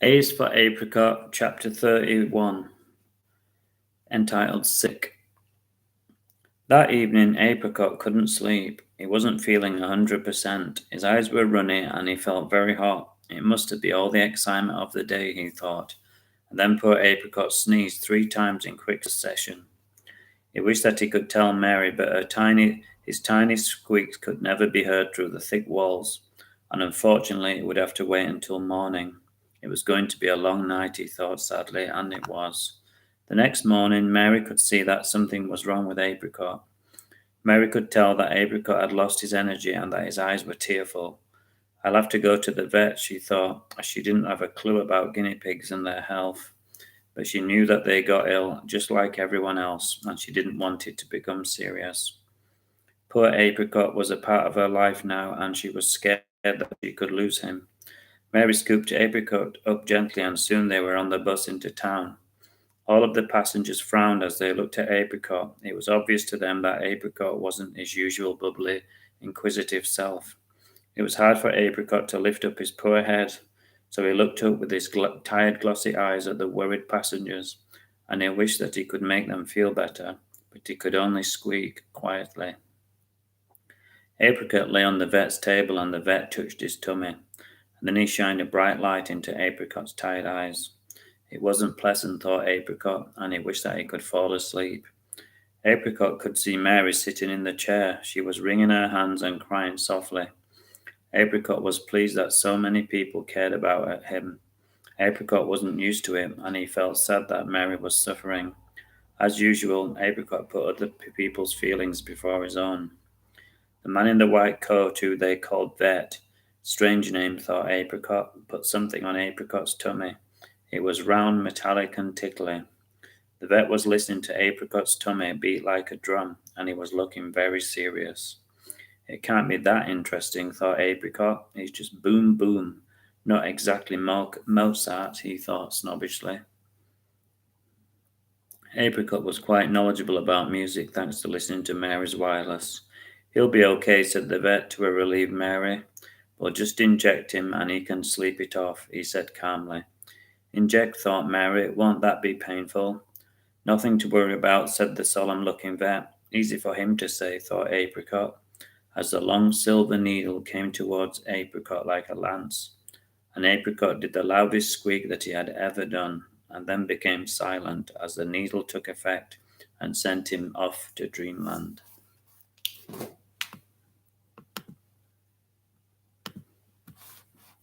A is for Apricot, chapter 31, entitled Sick. That evening, Apricot couldn't sleep. He wasn't feeling 100%. His eyes were runny and he felt very hot. It must be all the excitement of the day, he thought. And then poor Apricot sneezed 3 times in quick succession. He wished that he could tell Mary, but his tiny squeaks could never be heard through the thick walls, and unfortunately it would have to wait until morning. It was going to be a long night, he thought sadly, and it was. The next morning, Mary could see that something was wrong with Apricot. Mary could tell that Apricot had lost his energy and that his eyes were tearful. I'll have to go to the vet, she thought, as she didn't have a clue about guinea pigs and their health. But she knew that they got ill, just like everyone else, and she didn't want it to become serious. Poor Apricot was a part of her life now, and she was scared that she could lose him. Mary scooped Apricot up gently, and soon they were on the bus into town. All of the passengers frowned as they looked at Apricot. It was obvious to them that Apricot wasn't his usual bubbly, inquisitive self. It was hard for Apricot to lift up his poor head, so he looked up with his tired, glossy eyes at the worried passengers, and he wished that he could make them feel better, but he could only squeak quietly. Apricot lay on the vet's table, and the vet touched his tummy, and then he shined a bright light into Apricot's tired eyes. It wasn't pleasant, thought Apricot, and he wished that he could fall asleep. Apricot could see Mary sitting in the chair. She was wringing her hands and crying softly. Apricot was pleased that so many people cared about him. Apricot wasn't used to it, and he felt sad that Mary was suffering. As usual, Apricot put other people's feelings before his own. The man in the white coat, who they called Vet, strange name, thought Apricot, put something on Apricot's tummy. It was round, metallic, and tickly. The vet was listening to Apricot's tummy beat like a drum, and he was looking very serious. It can't be that interesting, thought Apricot. It's just boom, boom. Not exactly Mozart, he thought snobbishly. Apricot was quite knowledgeable about music thanks to listening to Mary's wireless. He'll be okay, said the vet to a relieved Mary. We'll just inject him and he can sleep it off, he said calmly. Inject, thought Mary. Won't that be painful? Nothing to worry about, said the solemn-looking vet. Easy for him to say, thought Apricot, as the long silver needle came towards Apricot like a lance. And Apricot did the loudest squeak that he had ever done, and then became silent as the needle took effect and sent him off to dreamland.